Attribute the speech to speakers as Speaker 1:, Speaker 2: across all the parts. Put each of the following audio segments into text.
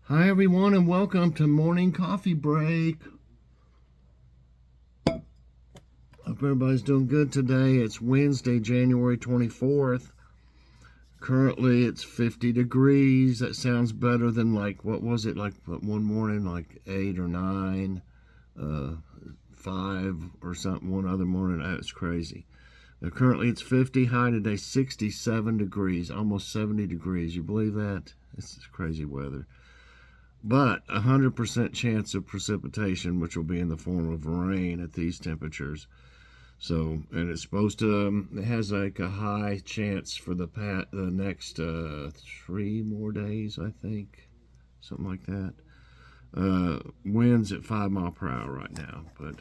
Speaker 1: Hi, everyone, and welcome to Morning Coffee Break. Hope everybody's doing good today. It's Wednesday, January 24th. Currently, it's 50 degrees. That sounds better than, what was it, one morning, 8 or 9, 5 or something, one other morning. That's crazy. Currently, it's 50. High today, 67 degrees, almost 70 degrees. You believe that? It's crazy weather. But 100% chance of precipitation, which will be in the form of rain at these temperatures. So, and it's supposed to, it has like a high chance for the next 3 more days, I think. Something like that. Winds at 5 mile per hour right now, but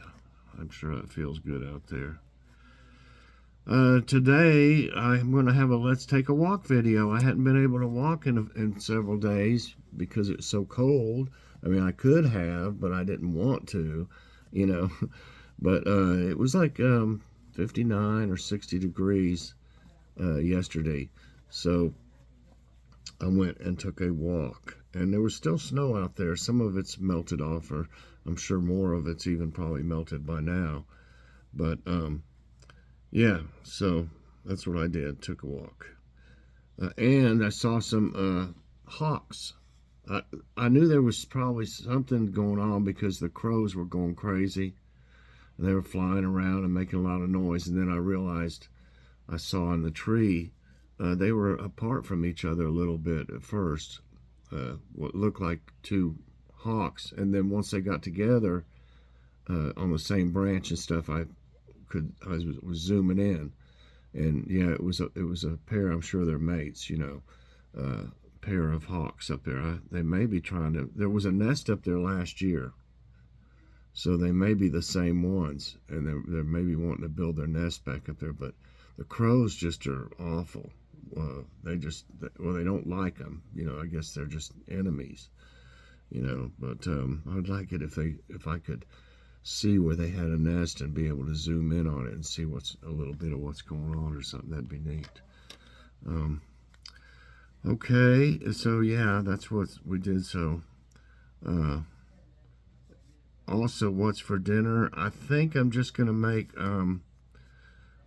Speaker 1: I'm sure it feels good out there. Today, I'm going to have a Let's Take a Walk video. I hadn't been able to walk in several days because it's so cold. I mean, I could have, but I didn't want to, you know. But it was like 59 or 60 degrees yesterday. So I went and took a walk. And there was still snow out there. Some of it's melted off, or I'm sure more of it's even probably melted by now. But yeah, so that's what I did. Took a walk. And I saw some hawks. I knew there was probably something going on because the crows were going crazy. And they were flying around and making a lot of noise. And then I realized I saw in the tree, they were apart from each other a little bit at first. What looked like two hawks. And then once they got together on the same branch and stuff, I was zooming in, and yeah, it was a pair. I'm sure they're mates, pair of hawks up there. They may be trying to. There was a nest up there last year, so they may be the same ones, and they're maybe wanting to build their nest back up there. But the crows just are awful. They don't like them. I guess they're just enemies. But I would like it if I could see where they had a nest and be able to zoom in on it and see a little bit of what's going on or something. That'd be neat. Okay, so yeah, that's what we did. So also, what's for dinner? I think I'm just gonna make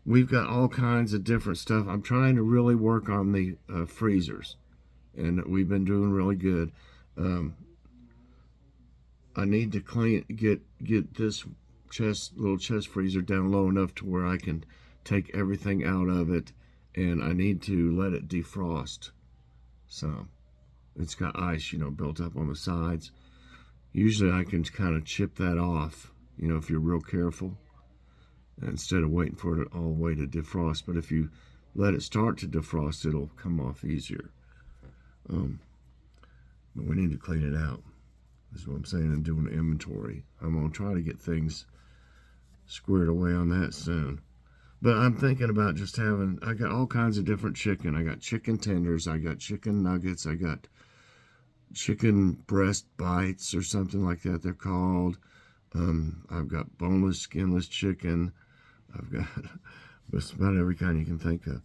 Speaker 1: we've got all kinds of different stuff. I'm trying to really work on the freezers, and we've been doing really good. I need to get this little chest freezer down low enough to where I can take everything out of it, and I need to let it defrost. So it's got ice, built up on the sides. Usually I can kind of chip that off, if you're real careful, instead of waiting for it all the way to defrost. But if you let it start to defrost, it'll come off easier. But we need to clean it out. That's what I'm saying, and doing an inventory. I'm going to try to get things squared away on that soon. But I'm thinking about just I got all kinds of different chicken. I got chicken tenders. I got chicken nuggets. I got chicken breast bites or something like that they're called. I've got boneless, skinless chicken. I've got just about every kind you can think of.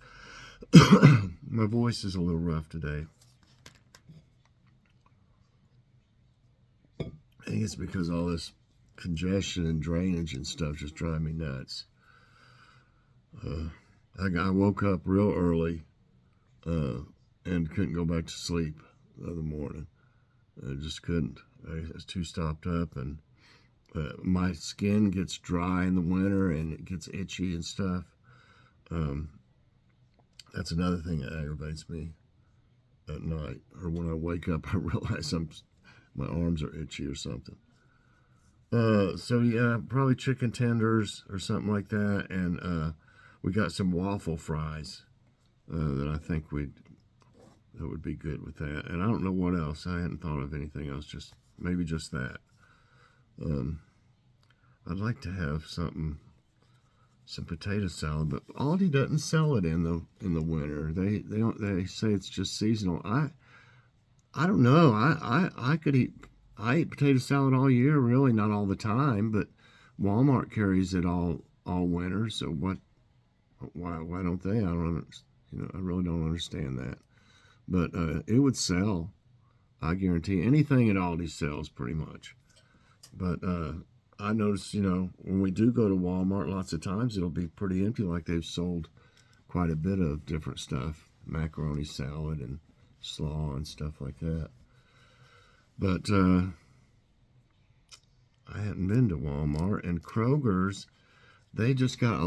Speaker 1: My voice is a little rough today. I think it's because all this congestion and drainage and stuff just drive me nuts. I woke up real early and couldn't go back to sleep the other morning. I just couldn't. I was too stopped up, and my skin gets dry in the winter and it gets itchy and stuff. That's another thing that aggravates me at night, or when I wake up, I realize my arms are itchy or something. So yeah, probably chicken tenders or something like that, and we got some waffle fries that I think that would be good with that. And I don't know what else. I hadn't thought of anything else. Maybe just that. I'd like to have some potato salad, but Aldi doesn't sell it in the winter. They say it's just seasonal. I don't know. I eat potato salad all year, really, not all the time, but Walmart carries it all winter. So why don't they? I don't I really don't understand that. But it would sell. I guarantee anything at Aldi sells pretty much. But I notice, when we do go to Walmart, lots of times it'll be pretty empty, like they've sold quite a bit of different stuff, macaroni salad and slaw and stuff like that. But I hadn't been to Walmart, and Kroger's, they just got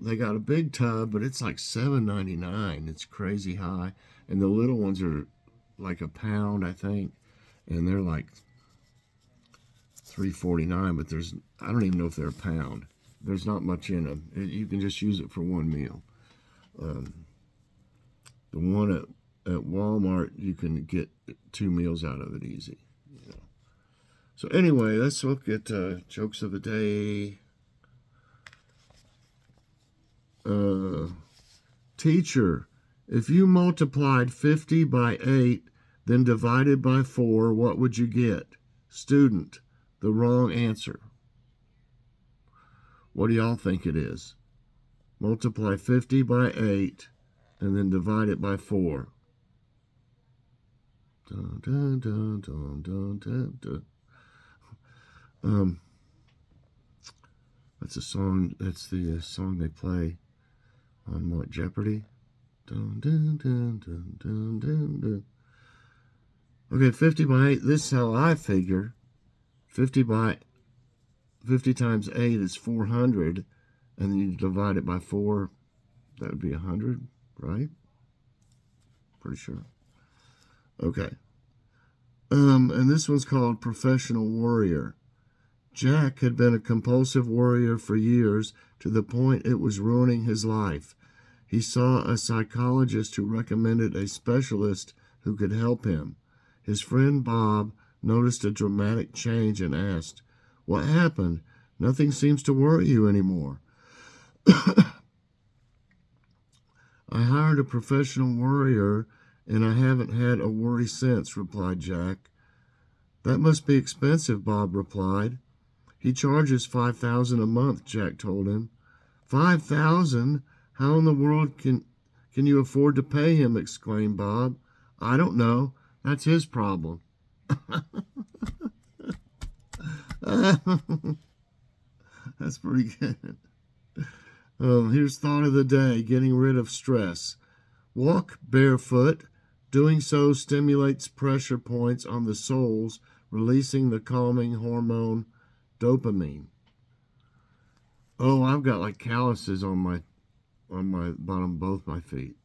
Speaker 1: they got a big tub, but it's like $7.99. It's crazy high. And the little ones are like a pound, I think, and they're like $3.49, but I don't even know if they're a pound. There's not much in them. You can just use it for one meal. The one at Walmart, you can get 2 meals out of it easy. So anyway, let's look at jokes of the day. Teacher, if you multiplied 50 by 8, then divided by 4, what would you get? Student, the wrong answer. What do y'all think it is? Multiply 50 by 8, and then divide it by 4. Dun, dun, dun, dun, dun, dun, dun. That's a song. That's the song they play on what, Jeopardy? Dun, dun, dun, dun, dun, dun, dun. Okay, 50 by 8. This is how I figure. 50 times 8 is 400, and then you divide it by 4. That would be 100, right? Pretty sure. Okay. And this one's called Professional Warrior. Jack had been a compulsive warrior for years, to the point it was ruining his life. He saw a psychologist who recommended a specialist who could help him. His friend Bob noticed a dramatic change and asked, "What happened? Nothing seems to worry you anymore." "I hired a professional warrior, and I haven't had a worry since," replied Jack. "That must be expensive," Bob replied. "He charges $5,000 a month," Jack told him. "$5,000? How in the world can you afford to pay him?" exclaimed Bob. "I don't know. That's his problem." That's pretty good. Here's thought of the day: getting rid of stress. Walk barefoot. Doing so stimulates pressure points on the soles, releasing the calming hormone dopamine. Oh, I've got like calluses on my bottom of both my feet.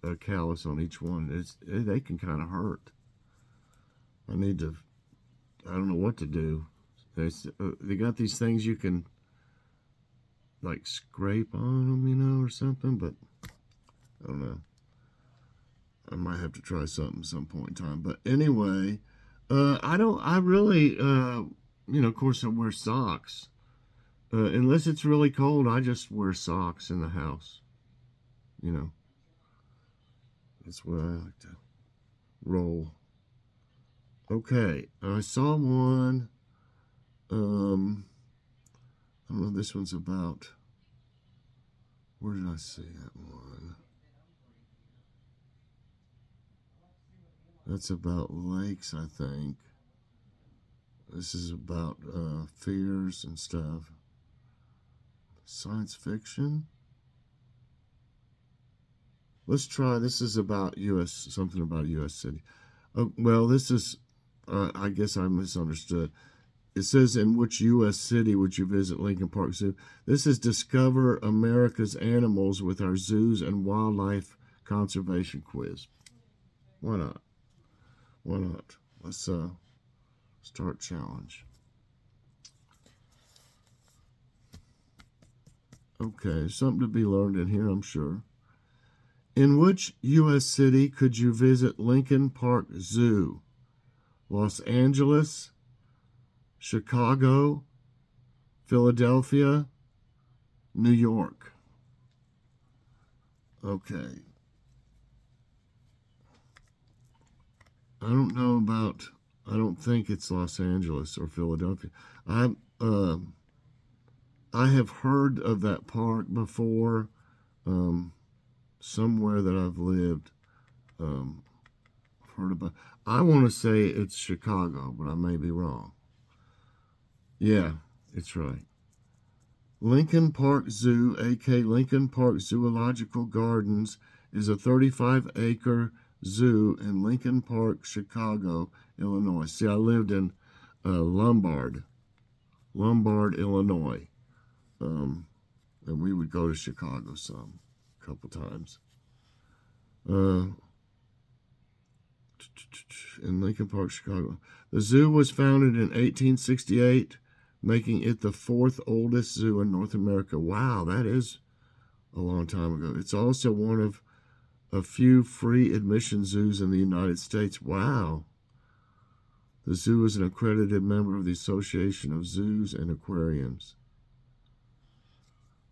Speaker 1: A callus on each one. They can kind of hurt. I don't know what to do. They got these things you can like scrape on them, or something, but I don't know. I might have to try something some point in time. But anyway, I really, of course I wear socks. Unless it's really cold, I just wear socks in the house. That's what I like to roll. Okay, I saw one. I don't know what this one's about. Where did I see that one? That's about lakes, I think. This is about fears and stuff. Science fiction. Let's try. This is about something about U.S. city. Oh, well, this is, I guess I misunderstood. It says, in which U.S. city would you visit Lincoln Park Zoo? This is Discover America's Animals with our zoos and wildlife conservation quiz. Why not? Why not? Let's start challenge. Okay, something to be learned in here, I'm sure. In which U.S. city could you visit Lincoln Park Zoo? Los Angeles, Chicago, Philadelphia, New York. Okay. I don't think it's Los Angeles or Philadelphia. I have heard of that park before, somewhere that I've lived heard about. I want to say it's Chicago, but I may be wrong. Yeah, it's right. Lincoln Park Zoo, aka Lincoln Park Zoological Gardens, is a 35-acre zoo in Lincoln Park, Chicago, Illinois. See, I lived in Lombard, Illinois, and we would go to Chicago a couple times. In Lincoln Park, Chicago. The zoo was founded in 1868, making it the fourth oldest zoo in North America. Wow, that is a long time ago. It's also one of a few free admission zoos in the United States. Wow. The zoo is an accredited member of the Association of Zoos and Aquariums.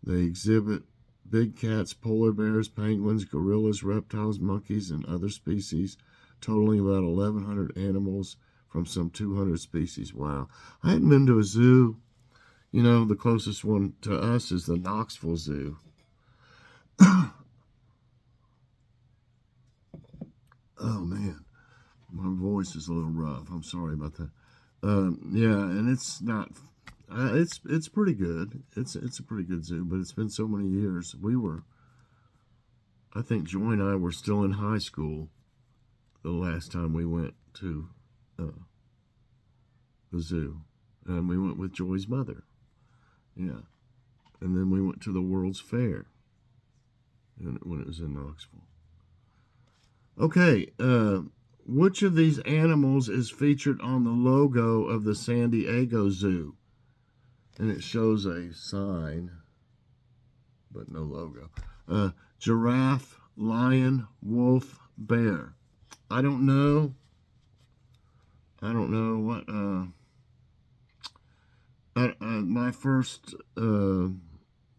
Speaker 1: They exhibit big cats, polar bears, penguins, gorillas, reptiles, monkeys, and other species, totaling about 1,100 animals from some 200 species. Wow. I hadn't been to a zoo. You know, the closest one to us is the Knoxville Zoo. Oh, man. My voice is a little rough. I'm sorry about that. Yeah, and it's not... it's pretty good. It's a pretty good zoo, but it's been so many years. I think Joy and I were still in high school the last time we went to the zoo. And we went with Joy's mother. Yeah. And then we went to the World's Fair when it was in Knoxville. Okay, which of these animals is featured on the logo of the San Diego Zoo? And it shows a sign, but no logo. Giraffe, lion, wolf, bear. I don't know what, my first,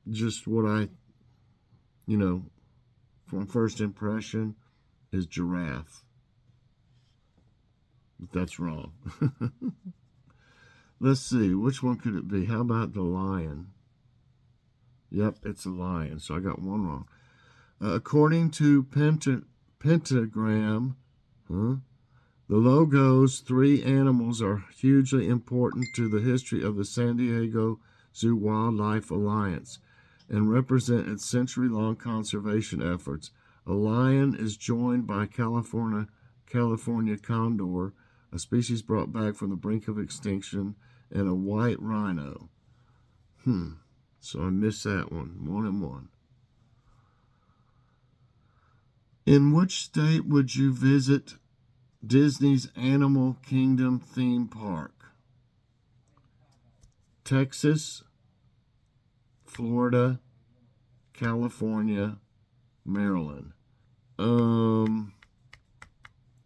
Speaker 1: just what I, from first impression is giraffe. But that's wrong. Let's see, which one could it be? How about the lion? Yep, it's a lion, so I got one wrong. According to Pentagram, the logo's three animals are hugely important to the history of the San Diego Zoo Wildlife Alliance and represent its century-long conservation efforts. A lion is joined by California condor, a species brought back from the brink of extinction, and a white rhino. So I missed that one. 1-1. In which state would you visit Disney's Animal Kingdom theme park? Texas, Florida, California, Maryland.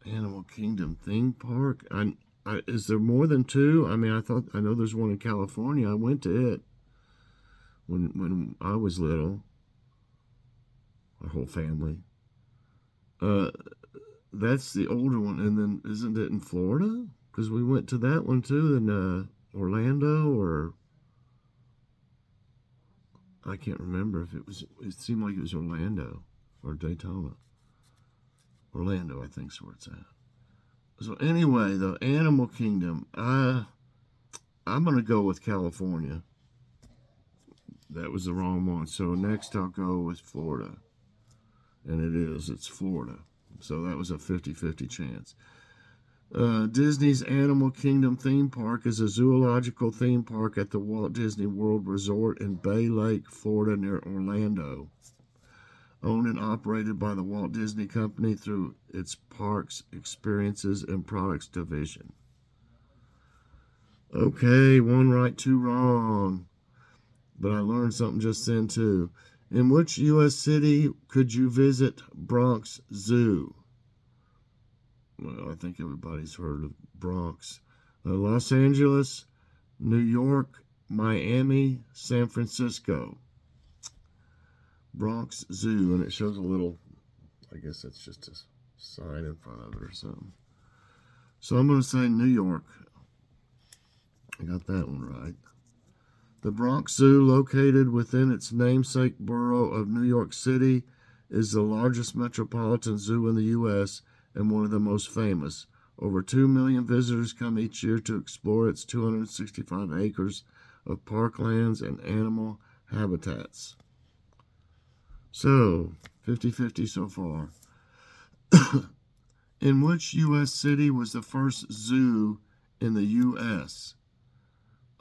Speaker 1: Animal Kingdom theme park. Is there more than two? I mean, I know there's one in California. I went to it when I was little. Our whole family. That's the older one, and then isn't it in Florida? Because we went to that one too in Orlando, or I can't remember if it was. It seemed like it was Orlando or Daytona. Orlando, I think, is where it's at. So anyway, the Animal Kingdom. I'm gonna go with California. That was the wrong one. So next I'll go with Florida, and it's Florida. So that was a 50-50 chance. Disney's Animal Kingdom theme park is a zoological theme park at the Walt Disney World Resort in Bay Lake, Florida, near Orlando. Owned and operated by the Walt Disney Company through its Parks, Experiences, and Products division. Okay, one right, two wrong. But I learned something just then, too. In which U.S. city could you visit Bronx Zoo? Well, I think everybody's heard of Bronx. Los Angeles, New York, Miami, San Francisco. Bronx Zoo, and it shows a little, I guess that's just a sign in front of it or something. So I'm going to say New York. I got that one right. The Bronx Zoo, located within its namesake borough of New York City, is the largest metropolitan zoo in the U.S. and one of the most famous. Over 2 million visitors come each year to explore its 265 acres of parklands and animal habitats. So, 50-50 so far. In which U.S. city was the first zoo in the U.S.?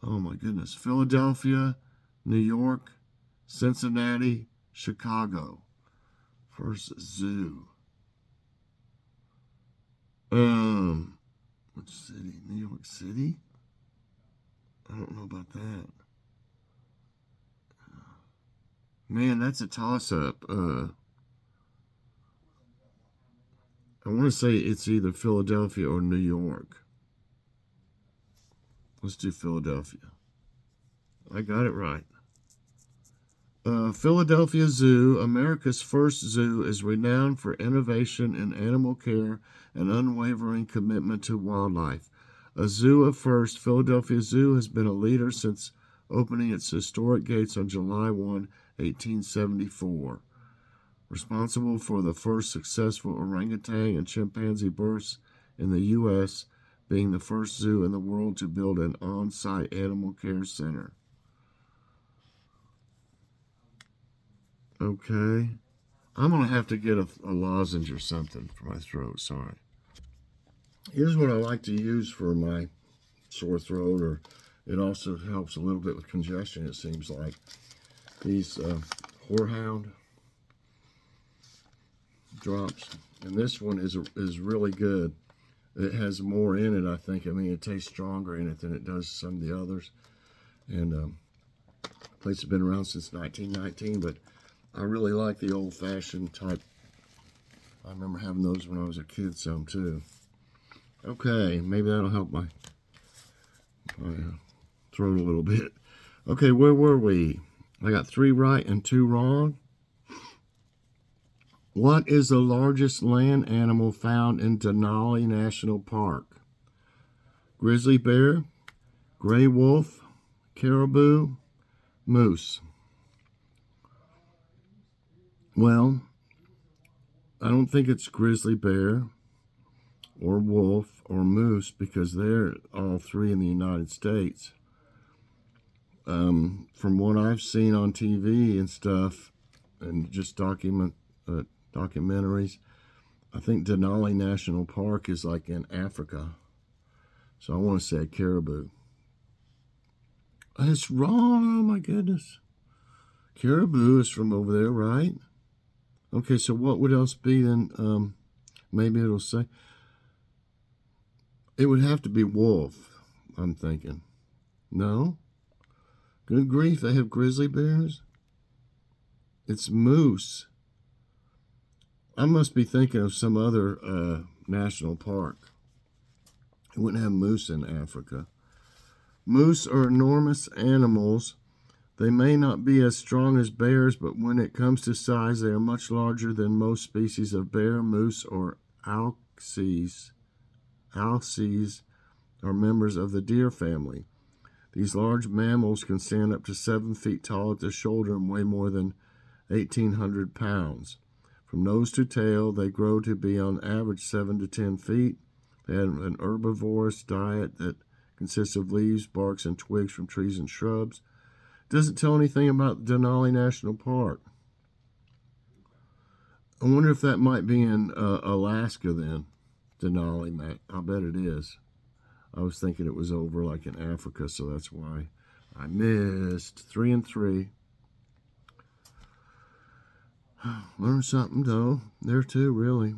Speaker 1: Oh my goodness. Philadelphia, New York, Cincinnati, Chicago. First zoo. Which city? New York City? I don't know about that. Man, that's a toss-up. I want to say it's either Philadelphia or New York. Let's do Philadelphia. I got it right. Philadelphia Zoo, America's first zoo, is renowned for innovation in animal care and unwavering commitment to wildlife. A zoo of first, Philadelphia Zoo has been a leader since opening its historic gates on July 1, 1874. Responsible for the first successful orangutan and chimpanzee births in the U.S., being the first zoo in the world to build an on-site animal care center. Okay. I'm going to have to get a lozenge or something for my throat. Sorry. Here's what I like to use for my sore throat, or it also helps a little bit with congestion, it seems like. These Horehound drops. And this one is really good. It has more in it, I think. I mean, it tastes stronger in it than it does some of the others. And the place has been around since 1919, but I really like the old-fashioned type. I remember having those when I was a kid some too. Okay, maybe that'll help my throat a little bit. Okay, where were we? I got 3 right and 2 wrong. What is the largest land animal found in Denali National Park? Grizzly bear, gray wolf, caribou, moose. Well, I don't think it's grizzly bear or wolf or moose, because they're all 3 in the United States. From what I've seen on TV and stuff, and just documentaries, I think Denali National Park is like in Africa. So I want to say caribou. It's wrong. Oh my goodness. Caribou is from over there, right? Okay, so what would else be then? Maybe it'll say. It would have to be wolf, I'm thinking. No? Good grief, they have grizzly bears? It's moose. I must be thinking of some other national park. It wouldn't have moose in Africa. Moose are enormous animals. They may not be as strong as bears, but when it comes to size, they are much larger than most species of bear, moose, or alces. Alces are members of the deer family. These large mammals can stand up to 7 feet tall at the shoulder and weigh more than 1,800 pounds. From nose to tail, they grow to be on average 7 to 10 feet. They have an herbivorous diet that consists of leaves, barks, and twigs from trees and shrubs. It doesn't tell anything about Denali National Park. I wonder if that might be in Alaska then, Denali. I'll bet it is. I was thinking it was over like in Africa, so that's why I missed. 3 and 3. Learn something, though. There, too, really.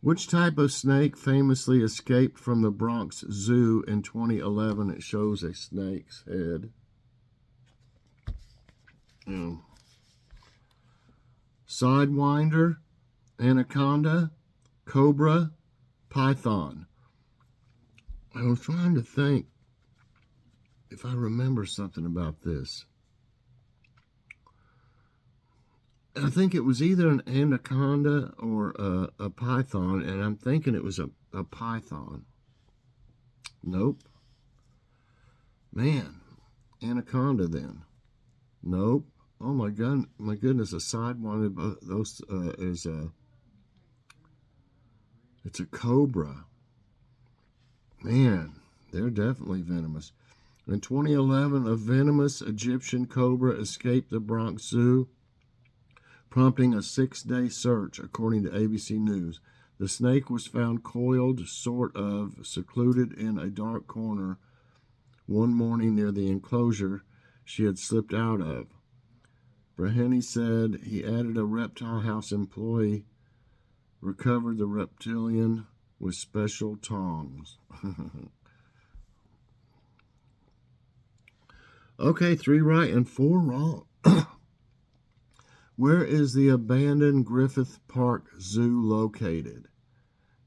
Speaker 1: Which type of snake famously escaped from the Bronx Zoo in 2011? It shows a snake's head. Sidewinder, anaconda, cobra, python. I was trying to think if I remember something about this. I think it was either an anaconda or a python, and I'm thinking it was a python. Nope. Man, anaconda then. Nope. Oh my god, my goodness, a sidewinder. Those is It's a cobra. Man, they're definitely venomous. In 2011, a venomous Egyptian cobra escaped the Bronx Zoo, prompting a 6-day search, according to ABC News. The snake was found coiled, sort of secluded in a dark corner one morning near the enclosure she had slipped out of. Braheni said he added a reptile house employee recovered the reptilian with special tongs. Okay, 3 right and 4 wrong. Where is the abandoned Griffith Park Zoo located?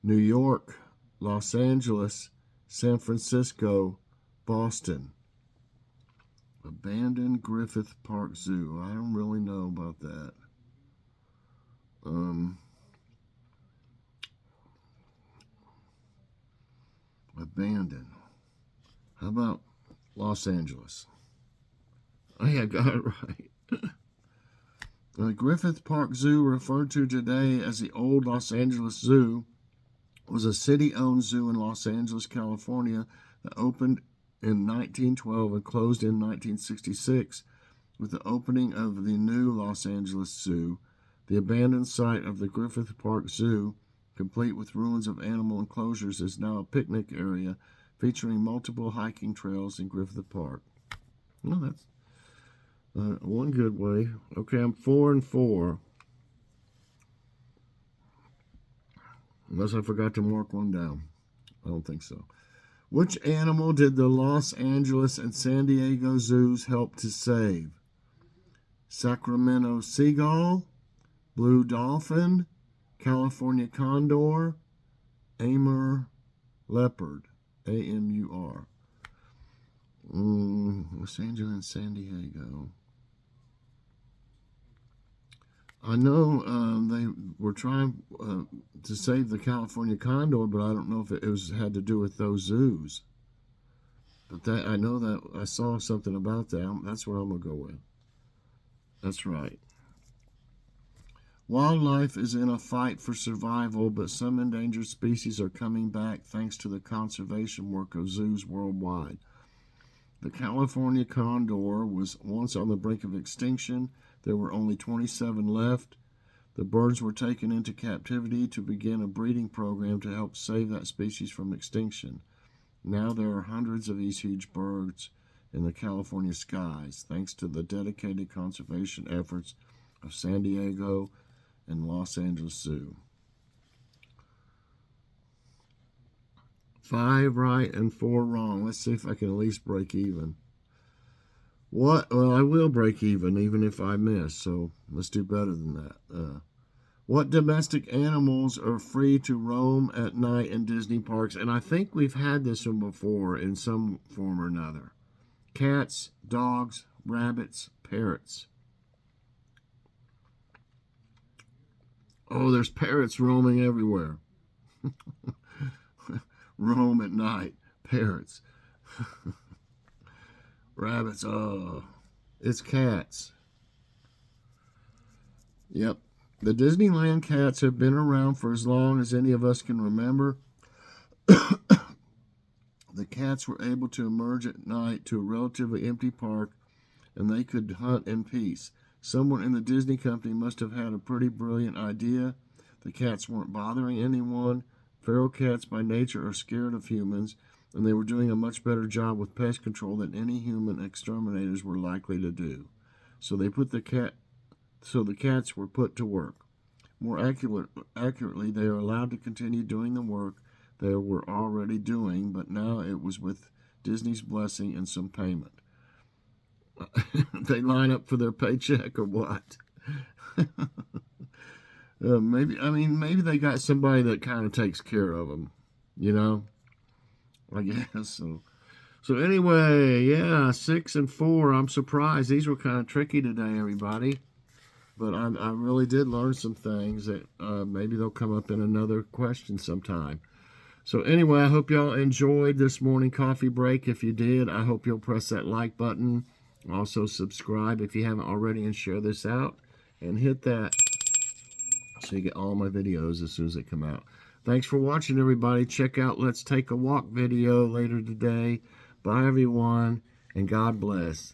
Speaker 1: New York, Los Angeles, San Francisco, Boston. Abandoned Griffith Park Zoo. I don't really know about that. Abandoned. How about Los Angeles? Oh, yeah, I got it right. The Griffith Park Zoo, referred to today as the Old Los Angeles Zoo, was a city-owned zoo in Los Angeles, California that opened in 1912 and closed in 1966. With the opening of the new Los Angeles Zoo, the abandoned site of the Griffith Park Zoo, complete with ruins of animal enclosures, is now a picnic area featuring multiple hiking trails in Griffith Park. Well, that's one good way. Okay, I'm 4 and 4. Unless I forgot to mark one down. I don't think so. Which animal did the Los Angeles and San Diego zoos help to save? Sacramento seagull, blue dolphin, California condor, Amur leopard, A-M-U-R. Los Angeles and San Diego. I know they were trying to save the California condor, but I don't know if it had to do with those zoos. But that I know that I saw something about that. That's what I'm going to go with. That's right. Wildlife is in a fight for survival, but some endangered species are coming back thanks to the conservation work of zoos worldwide. The California condor was once on the brink of extinction. There were only 27 left. The birds were taken into captivity to begin a breeding program to help save that species from extinction. Now there are hundreds of these huge birds in the California skies, thanks to the dedicated conservation efforts of San Diego and Los Angeles Zoo. 5 right and 4 wrong. Let's see if I can at least break even. Well, I will break even if I miss, so let's do better than that. What domestic animals are free to roam at night in Disney parks? And I think we've had this one before in some form or another. Cats, dogs, rabbits, parrots. Oh, there's parrots roaming everywhere. Roam at night. Parrots. Rabbits. Oh, it's cats. Yep. The Disneyland cats have been around for as long as any of us can remember. The cats were able to emerge at night to a relatively empty park, and they could hunt in peace. Someone in the Disney company must have had a pretty brilliant idea. The cats weren't bothering anyone. Feral cats by nature are scared of humans, and they were doing a much better job with pest control than any human exterminators were likely to do. So the cats were put to work. More accurately, they are allowed to continue doing the work they were already doing, but now it was with Disney's blessing and some payment. They line up for their paycheck or what? Maybe they got somebody that kind of takes care of them, I guess so. So anyway, yeah, 6 and 4. I'm surprised. These were kind of tricky today, everybody. But I really did learn some things that maybe they'll come up in another question sometime. So anyway, I hope y'all enjoyed this morning coffee break. If you did, I hope you'll press that like button. Also subscribe if you haven't already, and share this out. And hit that so you get all my videos as soon as they come out. Thanks for watching, everybody. Check out Let's Take a Walk video later today. Bye, everyone, and God bless.